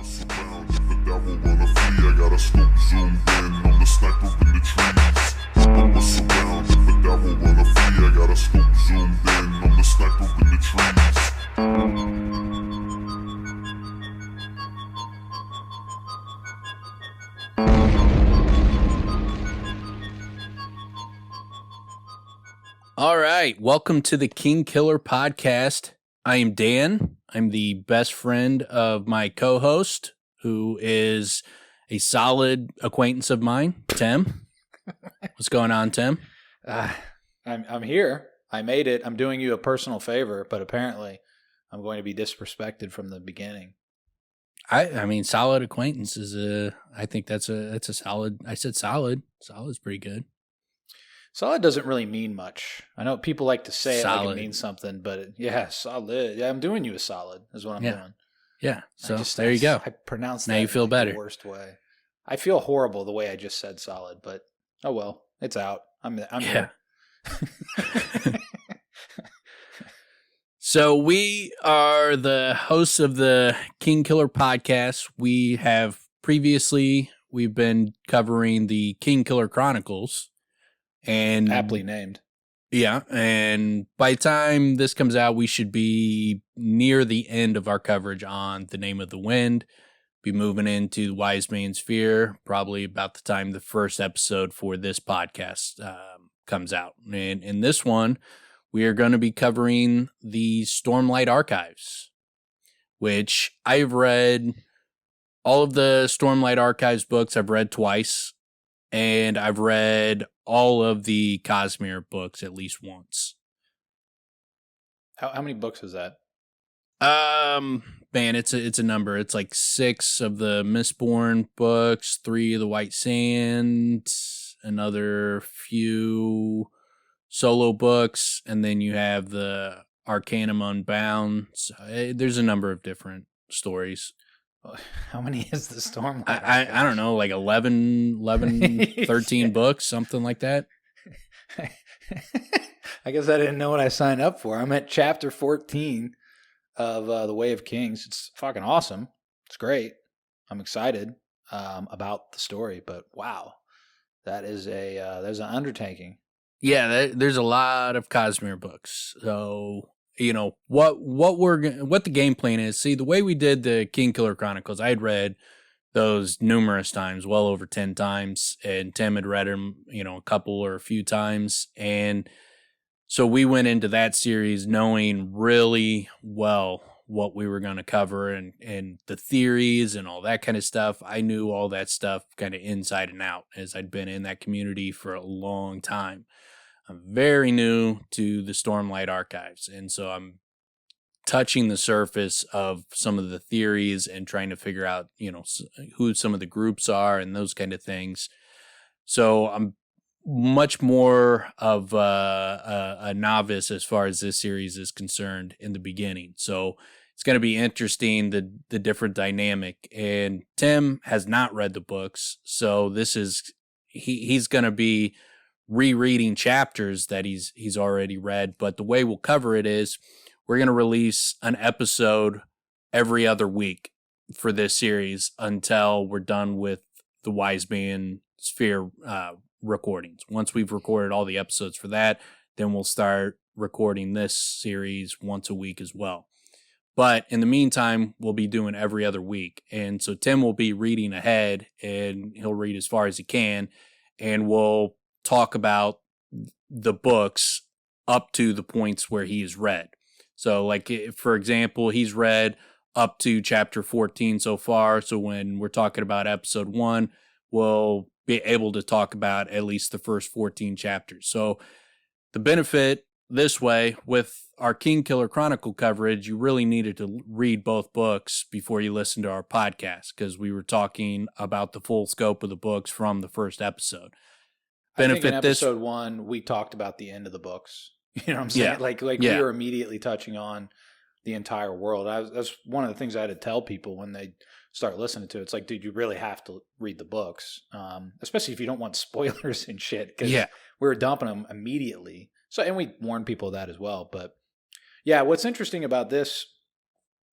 Surround if the devil wanna flee, I got a scope zoomed in on the sniper in the trees. I'ma surround if the devil wanna flee, I got a scope zoomed in on the sniper in the trees. All right, welcome to the King Killer podcast. I am Dan. I'm the best friend of my co-host, who is a solid acquaintance of mine, Tim. What's going on, Tim? I'm here. I made it. I'm doing you a personal favor, but apparently I'm going to be disrespected from the beginning. I mean, solid acquaintance is I think that's a solid. I said solid. Solid's pretty good. Solid doesn't really mean much. I know people like to say Solid. it like it means something, but solid. Yeah, I'm doing you a solid is what I'm doing. Yeah. So there you go. I pronounced that now you feel better. The worst way. I feel horrible the way I just said solid, but oh well, it's out. I'm here. So we are the hosts of the King Killer podcast. We've been covering the King Killer Chronicles. And aptly named. Yeah, and by the time this comes out, we should be near the end of our coverage on The Name of the Wind. Be moving into the Wise Man's Fear, probably about the time the first episode for this podcast comes out. And in this one, we are going to be covering the Stormlight Archives, which I've read all of the Stormlight Archives books. I've read twice. And I've read all of the Cosmere books at least once. How many books is that? Man, it's a number. It's like 6 of the Mistborn books, 3 of the White Sand, another few solo books, and then you have the Arcanum Unbound. So, there's a number of different stories. How many is the Stormlight? I don't know, like 11 13 books, something like that. I guess I didn't know what I signed up for. I'm at chapter 14 of The Way of Kings. It's fucking awesome. It's great. I'm excited about the story, but wow, that is there's an undertaking. Yeah, there's a lot of Cosmere books. So, you know, what the game plan is. See, the way we did the King Killer Chronicles, I had read those numerous times, well over 10 times, and Tim had read them, you know, a couple or a few times. And so we went into that series knowing really well what we were going to cover and the theories and all that kind of stuff. I knew all that stuff kind of inside and out, as I'd been in that community for a long time. I'm very new to the Stormlight Archives, and so I'm touching the surface of some of the theories and trying to figure out, you know, who some of the groups are and those kind of things. So I'm much more of a novice as far as this series is concerned in the beginning. So it's going to be interesting, the different dynamic. And Tim has not read the books, so this is he's going to be rereading chapters that he's already read. But the way we'll cover it is we're going to release an episode every other week for this series until we're done with the Wise Man Sphere recordings. Once we've recorded all the episodes for that, then we'll start recording this series once a week as well. But in the meantime, we'll be doing every other week. And so Tim will be reading ahead, and he'll read as far as he can, and we'll talk about the books up to the points where he has read. So, like, for example, he's read up to chapter 14 so far. So when we're talking about episode 1, we'll be able to talk about at least the first 14 chapters. So the benefit this way with our King Killer Chronicle coverage, you really needed to read both books before you listen to our podcast, because we were talking about the full scope of the books from the first episode. I think in episode 1, we talked about the end of the books. You know what I'm saying? Yeah. We were immediately touching on the entire world. That's one of the things I had to tell people when they start listening to it. It's like, dude, you really have to read the books, especially if you don't want spoilers and shit, because we were dumping them immediately. So, and we warned people of that as well. But yeah, what's interesting about this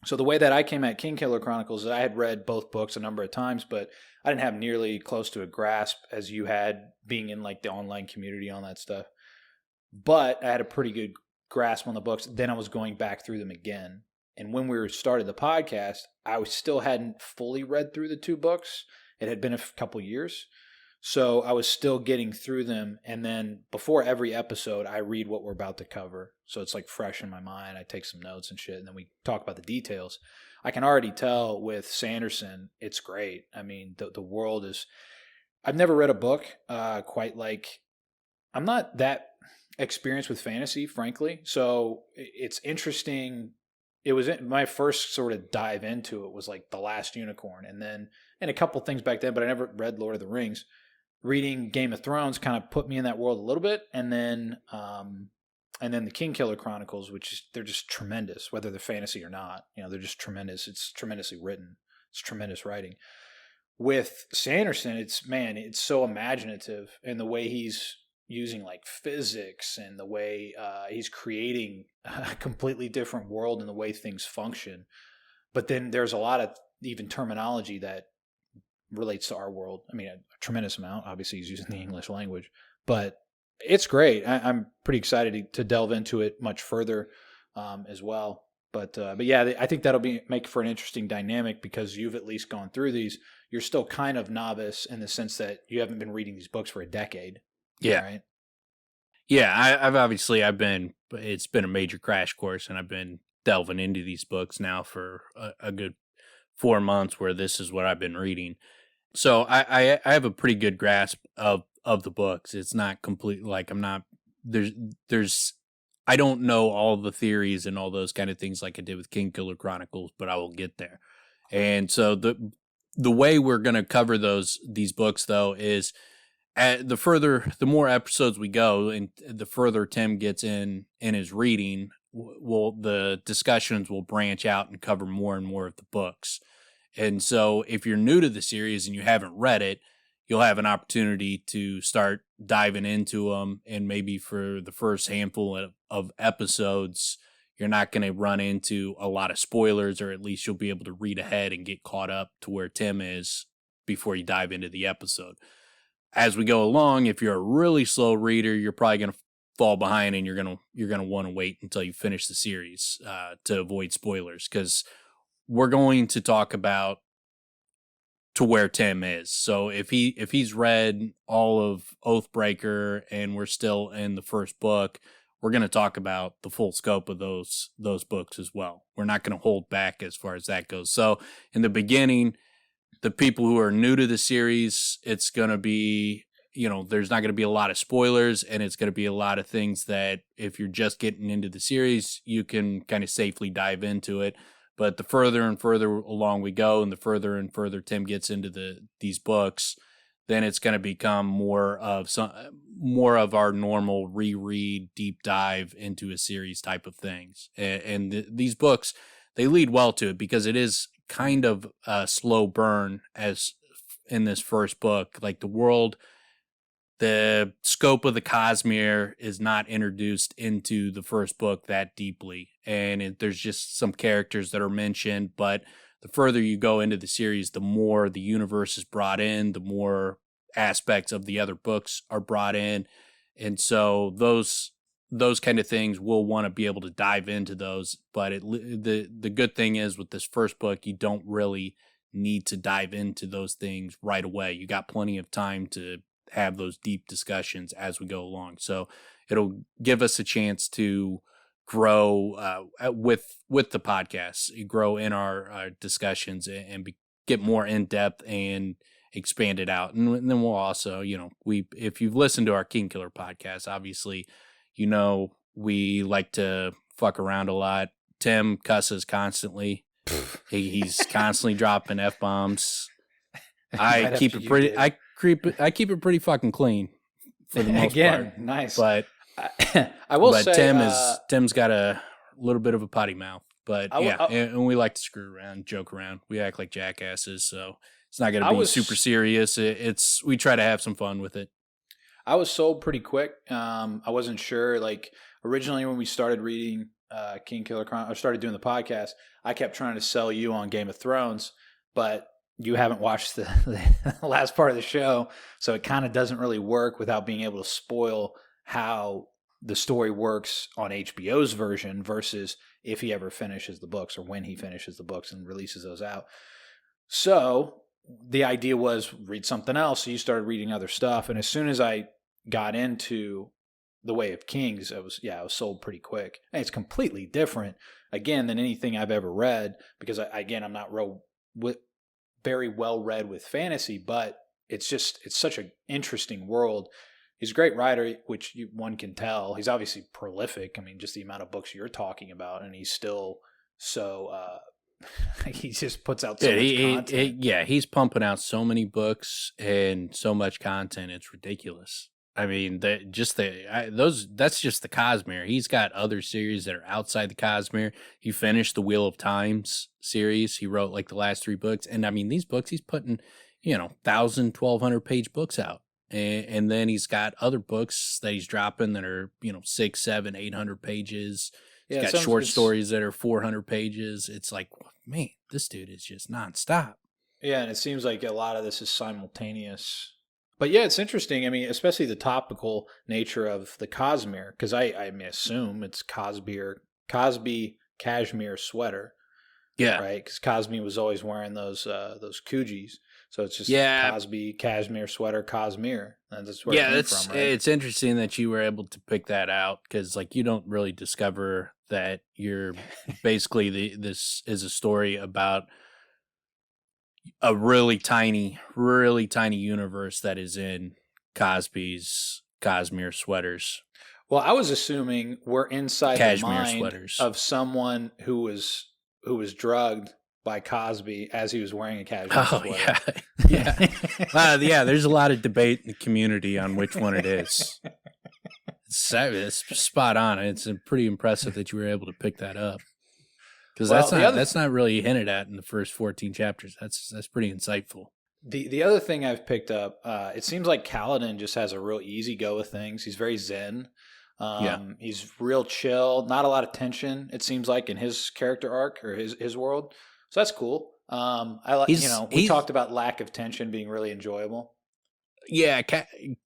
So the way that I came at Kingkiller Chronicles is I had read both books a number of times, but I didn't have nearly close to a grasp as you had being in like the online community on that stuff. But I had a pretty good grasp on the books. Then I was going back through them again. And when we started the podcast, I still hadn't fully read through the two books. It had been a couple years. So I was still getting through them. And then before every episode, I read what we're about to cover. So it's like fresh in my mind. I take some notes and shit. And then we talk about the details. I can already tell with Sanderson, it's great. I mean, the world is... I've never read a book quite like... I'm not that experienced with fantasy, frankly. So it's interesting. It was my first sort of dive into it was like The Last Unicorn, and a couple things back then, but I never read Lord of the Rings. Reading Game of Thrones kind of put me in that world a little bit, and then the Kingkiller Chronicles, they're just tremendous, whether they're fantasy or not. They're just tremendous. It's tremendously written. It's tremendous writing. With Sanderson, it's so imaginative in the way he's using like physics and the way he's creating a completely different world and the way things function. But then there's a lot of even terminology that relates to our world. I mean, a tremendous amount. Obviously, he's using the English language, but it's great. I'm pretty excited to delve into it much further as well. But yeah, I think that'll make for an interesting dynamic because you've at least gone through these. You're still kind of novice in the sense that you haven't been reading these books for a decade. Yeah. Right. Yeah. It's been a major crash course, and I've been delving into these books now for a good 4 months where this is what I've been reading. So I have a pretty good grasp of the books. It's not complete. Like I don't know all the theories and all those kind of things like I did with Kingkiller Chronicles, but I will get there. And so the way we're going to cover these books though is the more episodes we go and the further Tim gets in his reading, the discussions will branch out and cover more and more of the books. And so if you're new to the series and you haven't read it, you'll have an opportunity to start diving into them. And maybe for the first handful of episodes, you're not going to run into a lot of spoilers, or at least you'll be able to read ahead and get caught up to where Tim is before you dive into the episode. As we go along, if you're a really slow reader, you're probably going to fall behind, and you're going to want to wait until you finish the series to avoid spoilers, because we're going to talk about to where Tim is. So if he's read all of Oathbreaker and we're still in the first book, we're going to talk about the full scope of those books as well. We're not going to hold back as far as that goes. So in the beginning, the people who are new to the series, it's going to be, there's not going to be a lot of spoilers, and it's going to be a lot of things that if you're just getting into the series, you can kind of safely dive into it. But the further and further along we go, and the further and further Tim gets into these books, then it's going to become more of our normal reread, deep dive into a series type of things. And these books, they lead well to it because it is kind of a slow burn as in this first book. Like the scope of the Cosmere is not introduced into the first book that deeply. And there's just some characters that are mentioned, but the further you go into the series, the more the universe is brought in, the more aspects of the other books are brought in. And so those kind of things, we'll want to be able to dive into those. But the good thing is with this first book, you don't really need to dive into those things right away. You got plenty of time to have those deep discussions as we go along. So it'll give us a chance to grow with the podcast, grow in our discussions and get more in depth and expand it out. And then we'll also, if you've listened to our Kingkiller podcast, obviously, we like to fuck around a lot. Tim cusses constantly. He's constantly dropping F-bombs. I keep it pretty fucking clean for the most part. Nice. But I will say Tim's got a little bit of a potty mouth. But and we like to screw around, joke around. We act like jackasses, so it's not going to be super serious. We try to have some fun with it. I was sold pretty quick. I wasn't sure. Like originally when we started reading King Killer Chronicles, I started doing the podcast, I kept trying to sell you on Game of Thrones, but you haven't watched the last part of the show, so it kind of doesn't really work without being able to spoil how the story works on HBO's version versus if he ever finishes the books or when he finishes the books and releases those out. So the idea was read something else. So you started reading other stuff. And as soon as I got into The Way of Kings, I was sold pretty quick. And it's completely different, again, than anything I've ever read because, I'm not very well read with fantasy, but it's such an interesting world. He's a great writer, which one can tell. He's obviously prolific. I mean, just the amount of books you're talking about, and he's still so he just puts out so much content. He's pumping out so many books and so much content. It's ridiculous. I mean, that's just the Cosmere. He's got other series that are outside the Cosmere. He finished the Wheel of Times series. He wrote like the last 3 books, and I mean, these books he's putting 1,000, 1,200 page books out. And then he's got other books that he's dropping that are, 600, 700, 800 pages. He's got short stories that are 400 pages. It's like, man, this dude is just nonstop. Yeah, and it seems like a lot of this is simultaneous. But yeah, it's interesting. I mean, especially the topical nature of the Cosmere, because I may assume it's Cosby cashmere sweater. Yeah. Right? Because Cosby was always wearing those Coogis. So it's just Cosby, cashmere sweater, Cosmere. And that's where it came from, right? It's interesting that you were able to pick that out because, like, you don't really discover that you're basically this is a story about a really tiny universe that is in Cosby's Cosmere sweaters. Well, I was assuming we're inside cashmere the mind sweaters of someone who was drugged by Cosby as he was wearing a cashmere sweater. Yeah. There's a lot of debate in the community on which one it is. It's spot on. It's pretty impressive that you were able to pick that up because that's not really hinted at in the first 14 chapters. That's pretty insightful. The other thing I've picked up, it seems like Kaladin just has a real easy go with things. He's very zen. He's real chill. Not a lot of tension. It seems like in his character arc or his world. So that's cool. I like, we talked about lack of tension being really enjoyable. Yeah,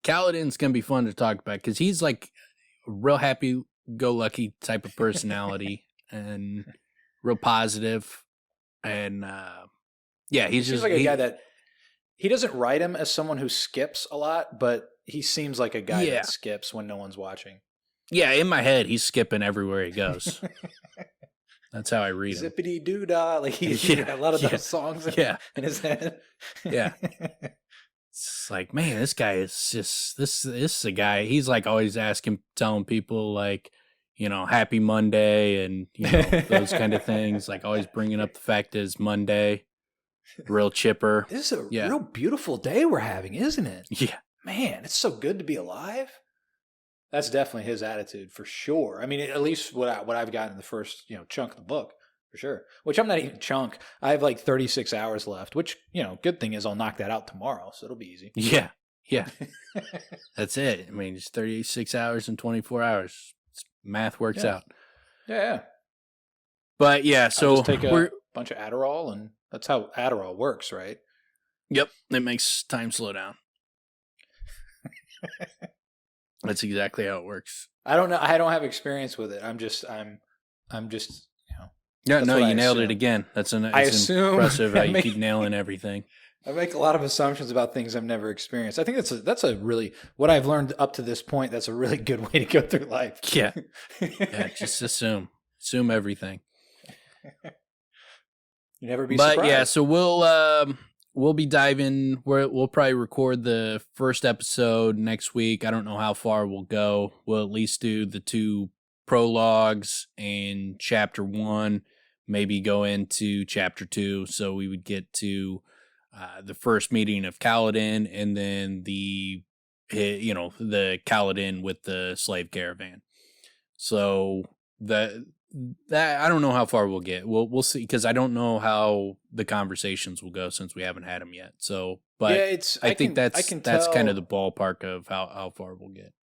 Kaladin's going to be fun to talk about because he's like a real happy-go-lucky type of personality and real positive. And he seems like a guy that he doesn't write him as someone who skips a lot, but he seems like a guy that skips when no one's watching. Yeah, in my head, he's skipping everywhere he goes. That's how I read him. Zippity doo dah, like he's a lot of those songs in his head. Yeah, it's like, man, this guy is just this is a guy. He's like always telling people like, Happy Monday and those kind of things. Like always bringing up the fact that it's Monday. Real chipper. This is a real beautiful day we're having, isn't it? Yeah, man, it's so good to be alive. That's definitely his attitude for sure. I mean, at least what I've gotten in the first, chunk of the book for sure, which I'm not even chunk. I have like 36 hours left, which, good thing is I'll knock that out tomorrow. So it'll be easy. Yeah. Yeah. That's it. I mean, it's 36 hours and 24 hours. Math works out. Yeah. But yeah, so just take a bunch of Adderall and that's how Adderall works, right? Yep. It makes time slow down. That's exactly how it works. I don't know. I don't have experience with it. I'm just. Yeah, no, you nailed it again. It's impressive how you keep nailing everything. I make a lot of assumptions about things I've never experienced. I think that's a really what I've learned up to this point. That's a really good way to go through life. Yeah, just assume everything. You never be surprised. But yeah, so we'll be diving. We'll probably record the first episode next week. I don't know how far we'll go. We'll at least do the 2 prologues and chapter 1. Maybe go into chapter 2. So we would get to the first meeting of Kaladin, and then the Kaladin with the slave caravan. So that I don't know how far we'll get. We'll see, because I don't know how the conversations will go since we haven't had them yet. So, but I think that's kind of the ballpark of how far we'll get.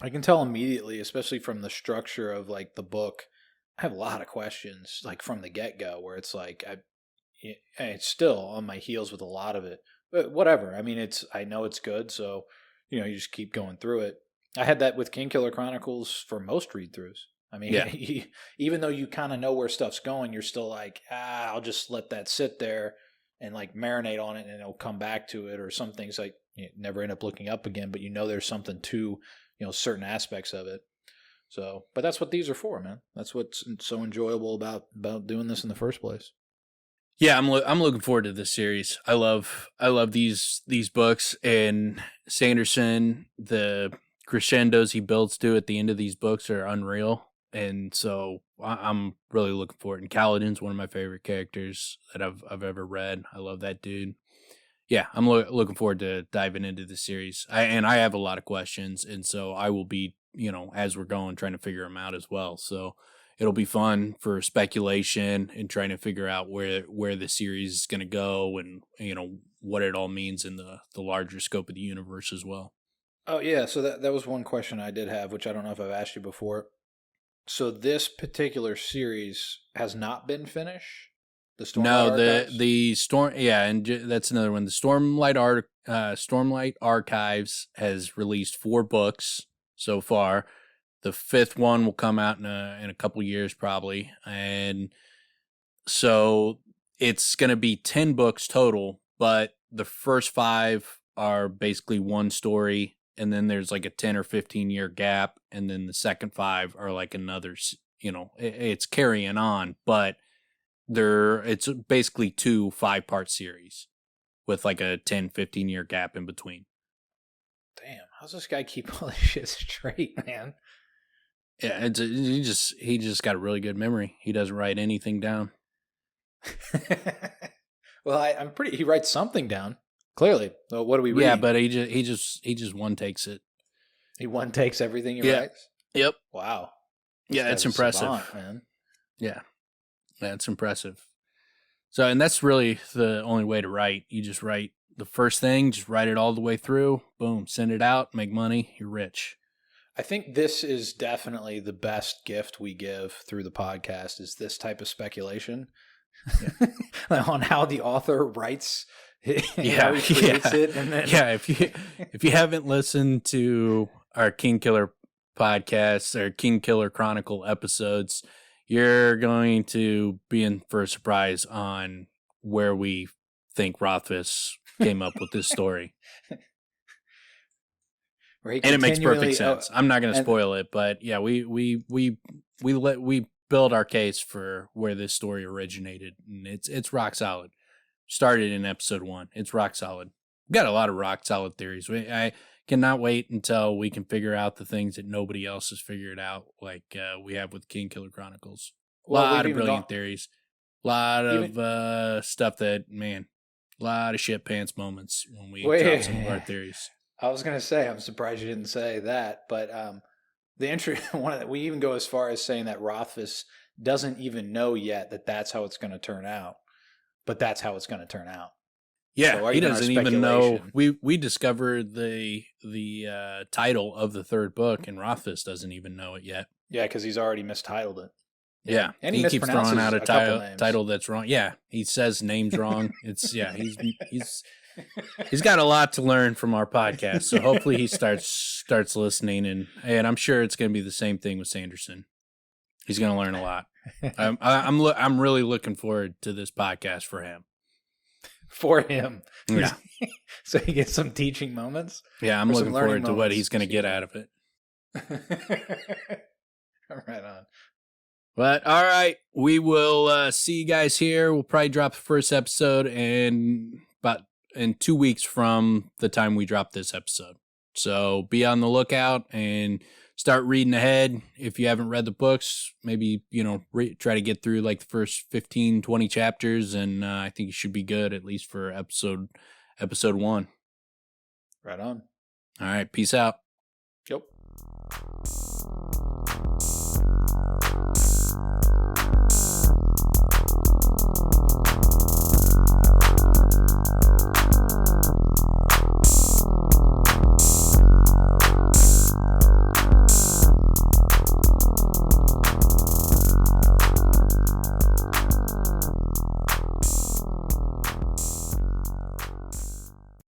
I can tell immediately, especially from the structure of like the book. I have a lot of questions, like from the get go, where it's like it's still on my heels with a lot of it. But whatever. I mean, I know it's good, so you just keep going through it. I had that with Kingkiller Chronicles for most read throughs. I mean, Yeah. even though you kind of know where stuff's going, you're still like, I'll just let that sit there and like marinate on it, and it'll come back to it. Or some things like you never end up looking up again, but there's something to certain aspects of it. So, but that's what these are for, man. That's what's so enjoyable about doing this in the first place. Yeah, I'm looking forward to this series. I love these books, and Sanderson, the crescendos he builds to at the end of these books are unreal, and so I'm really looking forward. And Kaladin's one of my favorite characters that I've ever read. I love that dude. Yeah, I'm looking forward to diving into the series. I have a lot of questions, and so I will be, as we're going, trying to figure them out as well. So it'll be fun for speculation and trying to figure out where the series is going to go, and what it all means in the larger scope of the universe as well. Oh yeah, so that was one question I did have, which I don't know if I've asked you before. So this particular series has not been finished. The Stormlight Archives? The Storm, yeah, and that's another one. The Stormlight Archives has released 4 books so far. The 5th one will come out in a couple years probably, and so it's going to be 10 books total. But the first 5 are basically one story, and then there's like a 10 or 15-year gap, and then the second 5 are like another. It's carrying on, but it's basically 2 5-part series with like a 10-15 year gap in between. Damn, how's this guy keep all this shit straight, man? Yeah, he just got a really good memory. He doesn't write anything down. Well, I'm pretty. He writes something down clearly. So what do we read? Yeah, but he just one takes it. He one takes everything he writes. Yep. Wow. Yeah, it's impressive, savant, man. Yeah, it's impressive. So, and that's really the only way to write. You just write the first thing, just write it all the way through. Boom, send it out, make money. You're rich. I think this is definitely the best gift we give through the podcast is this type of speculation on how the author writes. How he creates it, and then if you haven't listened to our Kingkiller podcast or Kingkiller Chronicle episodes, you're going to be in for a surprise on where we think Rothfuss came up with this story. And it makes perfect sense. I'm not going to spoil it, but yeah, we build our case for where this story originated, and it's rock solid. Started in episode 1. It's rock solid. We've got a lot of rock solid theories. I cannot wait until we can figure out the things that nobody else has figured out, like we have with Kingkiller Chronicles. A lot of brilliant theories. A lot of stuff that, man, a lot of shit pants moments when we drop some of our theories. I was going to say, I'm surprised you didn't say that, but the entry we even go as far as saying that Rothfuss doesn't even know yet that that's how it's going to turn out, but that's how it's going to turn out. Yeah, so he doesn't even know. We discovered the title of the 3rd book, and Rothfuss doesn't even know it yet. Yeah, because he's already mistitled it. Yeah, and he keeps throwing out a title that's wrong. Yeah, he says names wrong. It's he's got a lot to learn from our podcast, so hopefully he starts listening, and I'm sure it's going to be the same thing with Sanderson. He's going to learn a lot. I'm really looking forward to this podcast for him. For him, yeah. So he gets some teaching moments. Yeah, I'm looking forward to what he's going to get out of it. Right on. But all right, we will see you guys here. We'll probably drop the first episode in 2 weeks from the time we drop this episode. So be on the lookout and start reading ahead. If you haven't read the books, maybe, try to get through like the first 15, 20 chapters. And I think you should be good, at least for episode 1. Right on. All right. Peace out. Yep.